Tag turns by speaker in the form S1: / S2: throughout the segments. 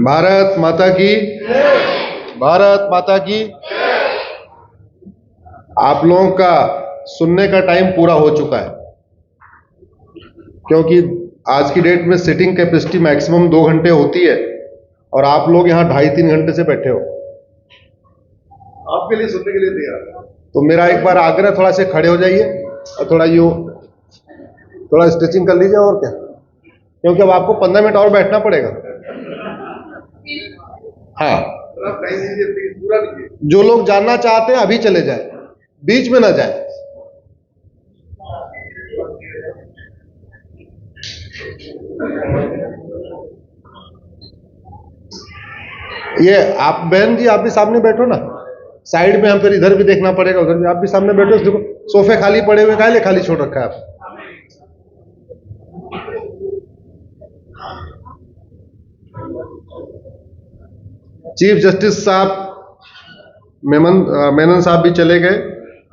S1: भारत माता की, भारत माता की। आप लोगों का सुनने का टाइम पूरा हो चुका है, क्योंकि आज की डेट में सिटिंग कैपेसिटी मैक्सिमम 2 घंटे होती है और आप लोग यहाँ 2.5-3 घंटे से बैठे हो।
S2: आपके लिए सुनने के लिए तैयार।
S1: तो मेरा एक बार आग्रह, थोड़ा से खड़े हो जाइए और थोड़ा स्ट्रेचिंग कर लीजिए। और क्या, क्योंकि अब आपको 15 मिनट और बैठना पड़ेगा। हाँ,
S2: पूरा लीजिए।
S1: जो लोग जानना चाहते हैं अभी चले जाए, बीच में ना जाए। ये आप बहन जी, आप भी सामने बैठो ना, साइड में। हम फिर इधर भी देखना पड़ेगा, उधर भी। आप भी सामने बैठो। देखो सोफे खाली पड़े हुए, काहे ले खाली छोड़ रखा है आप? चीफ जस्टिस साहब मेनन साहब भी चले गए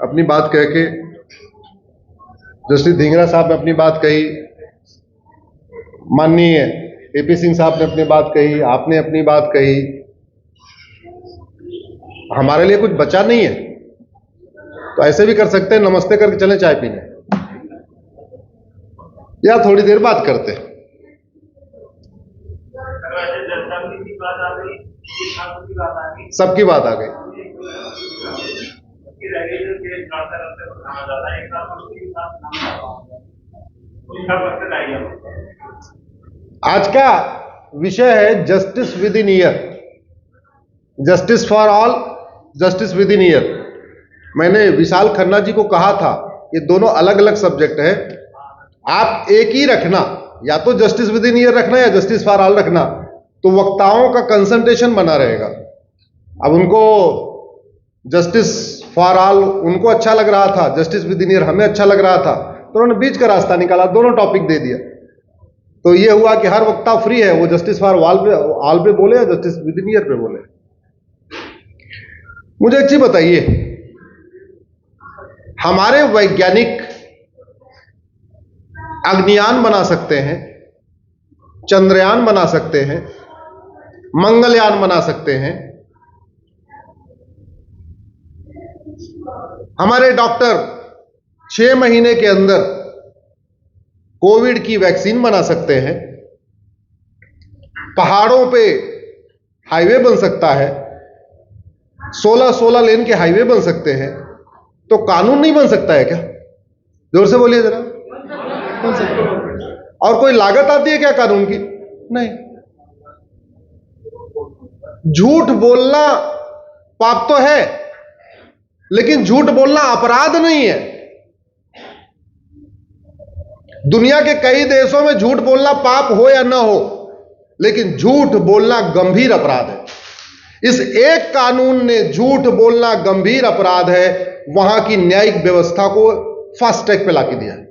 S1: अपनी बात कह के। जस्टिस धिंगरा साहब ने अपनी बात कही, माननीय एपी सिंह साहब ने अपनी बात कही, आपने अपनी बात कही। हमारे लिए कुछ बचा नहीं है, तो ऐसे भी कर सकते हैं, नमस्ते करके चले चाय पीने, या थोड़ी देर बात करते हैं। सबकी बात आ गई। आज का विषय है justice with in year, justice for all, justice with in year. मैंने विशाल खन्ना जी को कहा था, ये दोनों अलग अलग सब्जेक्ट है, आप एक ही रखना, या तो जस्टिस विद इन ईयर रखना या जस्टिस फॉर ऑल रखना, तो वक्ताओं का कंसंट्रेशन बना रहेगा। अब उनको जस्टिस फॉर ऑल उनको अच्छा लग रहा था, जस्टिस विद इन ईयर हमें अच्छा लग रहा था, तो उन्होंने बीच का रास्ता निकाला, दोनों टॉपिक दे दिया। तो ये हुआ कि हर वक्ता फ्री है, वो जस्टिस फॉर ऑल पे बोले या जस्टिस विद इन ईयर पे बोले। मुझे एक चीज बताइए, हमारे वैज्ञानिक अग्नियान बना सकते हैं, चंद्रयान बना सकते हैं, मंगलयान बना सकते हैं, हमारे डॉक्टर 6 महीने के अंदर कोविड की वैक्सीन बना सकते हैं, पहाड़ों पे हाईवे बन सकता है, 16 लेन के हाईवे बन सकते हैं, तो कानून नहीं बन सकता है क्या? जोर से बोलिए जरा। और कोई लागत आती है क्या कानून की? नहीं। झूठ बोलना पाप तो है, लेकिन झूठ बोलना अपराध नहीं है। दुनिया के कई देशों में झूठ बोलना पाप हो या ना हो, लेकिन झूठ बोलना गंभीर अपराध है। इस एक कानून ने झूठ बोलना गंभीर अपराध है, वहां की न्यायिक व्यवस्था को फास्ट ट्रैक पे लाके दिया है।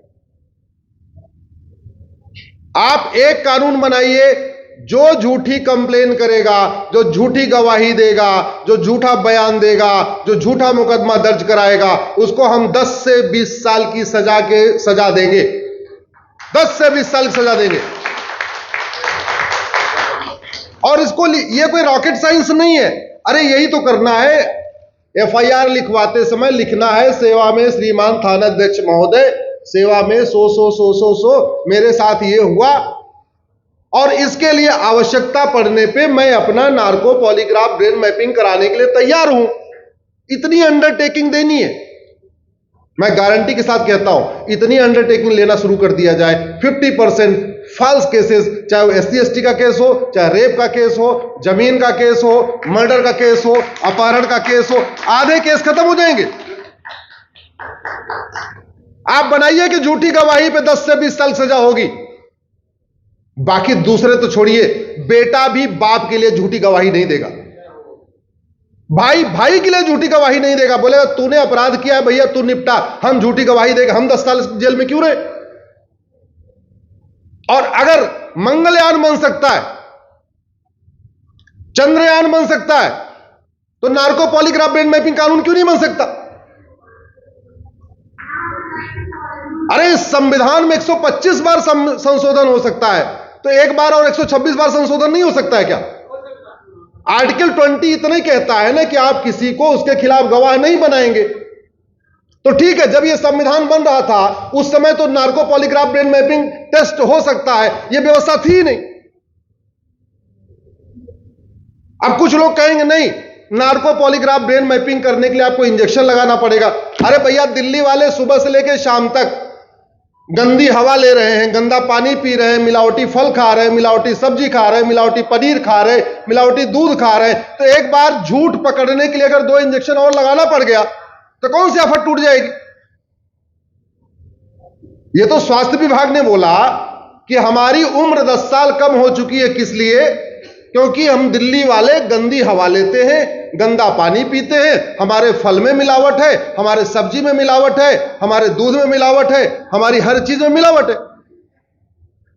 S1: आप एक कानून बनाइए, जो झूठी कंप्लेन करेगा, जो झूठी गवाही देगा, जो झूठा बयान देगा, जो झूठा मुकदमा दर्ज कराएगा, उसको हम 10 से 20 साल की सजा देंगे। 10 से 20 साल की सजा देंगे। और इसको ये कोई रॉकेट साइंस नहीं है। अरे यही तो करना है। एफआईआर लिखवाते समय लिखना है, सेवा में श्रीमान थानाध्यक्ष महोदय, सेवा में सो मेरे साथ ये हुआ, और इसके लिए आवश्यकता पड़ने पे मैं अपना नार्को पॉलीग्राफ ब्रेन मैपिंग कराने के लिए तैयार हूं। इतनी अंडरटेकिंग देनी है। मैं गारंटी के साथ कहता हूं, इतनी अंडरटेकिंग लेना शुरू कर दिया जाए, 50% फॉल्स केसेस, चाहे वो SC/ST का केस हो, चाहे रेप का केस हो, जमीन का केस हो, मर्डर का केस हो, अपहरण का केस हो, आधे केस खत्म हो जाएंगे। आप बनाइए कि झूठी गवाही पे 10 से 20 साल सजा होगी। बाकी दूसरे तो छोड़िए, बेटा भी बाप के लिए झूठी गवाही नहीं देगा, भाई भाई के लिए झूठी गवाही नहीं देगा। बोलेगा तूने अपराध किया है भैया, तू निपटा, हम झूठी गवाही देगा, हम 10 साल जेल में क्यों रहे? और अगर मंगलयान बन सकता है, चंद्रयान बन सकता है, तो नार्को पॉलीग्राफ ब्रेन मैपिंग कानून क्यों नहीं बन सकता? अरे संविधान में 125 बार संशोधन हो सकता है, तो एक बार और 126 बार संशोधन नहीं हो सकता है क्या? आर्टिकल 20 इतना ही कहता है ना कि आप किसी को उसके खिलाफ गवाह नहीं बनाएंगे। तो ठीक है, जब यह संविधान बन रहा था उस समय तो narco polygraph brain mapping test हो सकता है, यह व्यवस्था थी नहीं। अब कुछ लोग कहेंगे नहीं, नार्को पॉलीग्राफ ब्रेन मैपिंग करने के लिए आपको इंजेक्शन लगाना पड़ेगा। अरे भैया, दिल्ली वाले सुबह से लेकर शाम तक गंदी हवा ले रहे हैं, गंदा पानी पी रहे हैं, मिलावटी फल खा रहे हैं, मिलावटी सब्जी खा रहे हैं, मिलावटी पनीर खा रहे हैं, मिलावटी दूध खा रहे हैं। तो एक बार झूठ पकड़ने के लिए अगर 2 इंजेक्शन और लगाना पड़ गया तो कौन सी आफत टूट जाएगी। यह तो स्वास्थ्य विभाग ने बोला कि हमारी उम्र 10 साल कम हो चुकी है। किस लिए? क्योंकि हम दिल्ली वाले गंदी हवा लेते हैं, गंदा पानी पीते हैं, हमारे फल में मिलावट है, हमारे सब्जी में मिलावट है, हमारे दूध में मिलावट है, हमारी हर चीज में मिलावट है।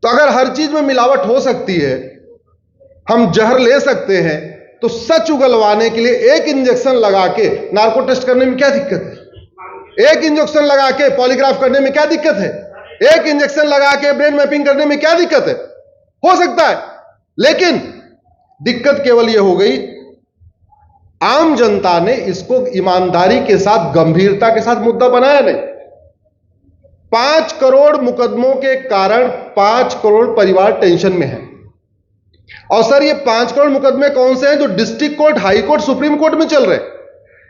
S1: तो अगर हर चीज में मिलावट हो सकती है, हम जहर ले सकते हैं, तो सच उगलवाने के लिए एक इंजेक्शन लगा के नार्को टेस्ट करने में क्या दिक्कत है? एक इंजेक्शन लगा के पॉलीग्राफ करने में क्या दिक्कत है? एक इंजेक्शन लगा के ब्रेन मैपिंग करने में क्या दिक्कत है? हो सकता है, लेकिन दिक्कत केवल यह हो गई, आम जनता ने इसको ईमानदारी के साथ, गंभीरता के साथ मुद्दा बनाया नहीं। 5 करोड़ मुकदमों के कारण 5 करोड़ परिवार टेंशन में है। और सर, ये 5 करोड़ मुकदमे कौन से हैं? जो district court, high court, supreme court में चल रहे।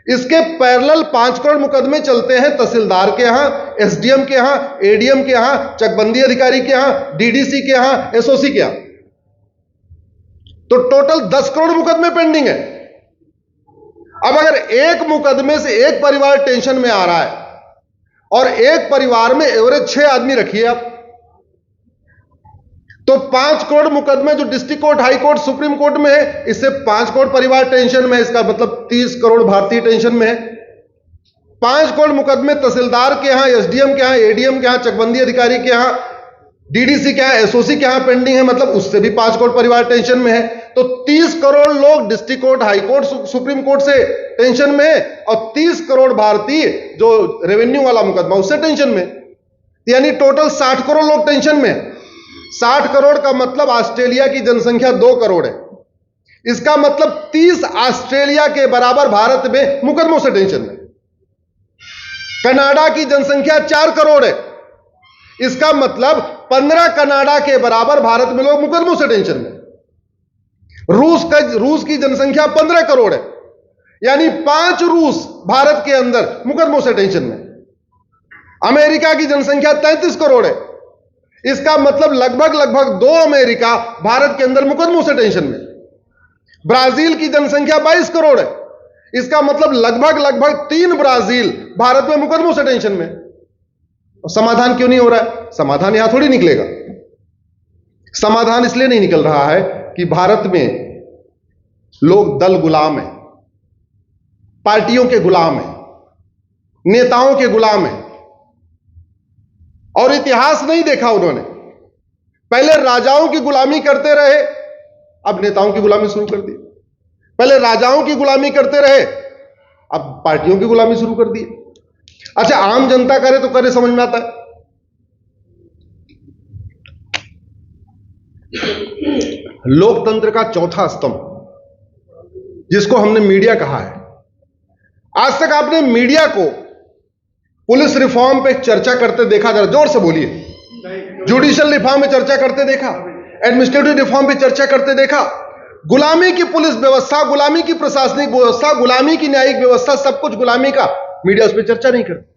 S1: इसके पैरेलल 5 करोड़ मुकदमे चलते हैं तहसीलदार के यहां, एसडीएम के यहां, एडीएम के यहां, चकबंदी अधिकारी के यहां, डीडीसी के यहां, एसओसी के यहां। तो टोटल 10 करोड़ मुकदमे पेंडिंग है। अब अगर एक मुकदमे से एक परिवार टेंशन में आ रहा है और एक परिवार में एवरेज 6 आदमी रखिए आप, तो 5 करोड़ मुकदमे जो district court, high court, supreme court में है, इससे 5 करोड़ परिवार टेंशन में है। इसका मतलब 30 करोड़ भारतीय टेंशन में है। 5 करोड़ मुकदमे तहसीलदार के यहां, एसडीएम के यहां, एडीएम के यहां, चकबंदी अधिकारी के यहां, डीडीसी के यहां, एसओसी के यहां पेंडिंग है। मतलब उससे भी 5 करोड़ परिवार टेंशन में है। तो 30 करोड़ लोग district court, high court, supreme court से टेंशन में है और 30 करोड़ भारतीय जो रेवेन्यू वाला मुकदमा उससे टेंशन में, यानी टोटल 60 करोड़ लोग टेंशन में है। 60 करोड़ का मतलब ऑस्ट्रेलिया की जनसंख्या 2 करोड़ है। इसका मतलब 30 ऑस्ट्रेलिया के बराबर भारत में मुकदमों से टेंशन में। कनाडा की जनसंख्या 4 करोड़ है। इसका मतलब 15 कनाडा के बराबर भारत में लोग मुकदमों से टेंशन में। रूस की जनसंख्या 15 करोड़ है, यानी 5 रूस भारत के अंदर मुकदमों से टेंशन में। अमेरिका की जनसंख्या 33 करोड़ है। इसका मतलब लगभग 2 अमेरिका भारत के अंदर मुकदमों से टेंशन में। ब्राजील की जनसंख्या 22 करोड़ है। इसका मतलब लगभग 3 ब्राजील भारत में मुकदमों से टेंशन में। और समाधान क्यों नहीं हो रहा है? समाधान यहां थोड़ी निकलेगा। समाधान इसलिए नहीं निकल रहा है कि भारत में लोग दल गुलाम हैं, पार्टियों के गुलाम हैं, नेताओं के गुलाम हैं। और इतिहास नहीं देखा उन्होंने। पहले राजाओं की गुलामी करते रहे, अब नेताओं की गुलामी शुरू कर दी। पहले राजाओं की गुलामी करते रहे, अब पार्टियों की गुलामी शुरू कर दी। अच्छा, आम जनता करे तो करे, समझ में आता है। लोकतंत्र का चौथा स्तंभ जिसको हमने मीडिया कहा है, आज तक आपने मीडिया को पुलिस रिफॉर्म पे चर्चा करते देखा? जरा जोर से बोलिए। जुडिशियल रिफॉर्म पे चर्चा करते देखा? एडमिनिस्ट्रेटिव रिफॉर्म पे चर्चा करते देखा? गुलामी की पुलिस व्यवस्था, गुलामी की प्रशासनिक व्यवस्था, गुलामी की न्यायिक व्यवस्था, सब कुछ गुलामी का, मीडिया उस पर चर्चा नहीं करती।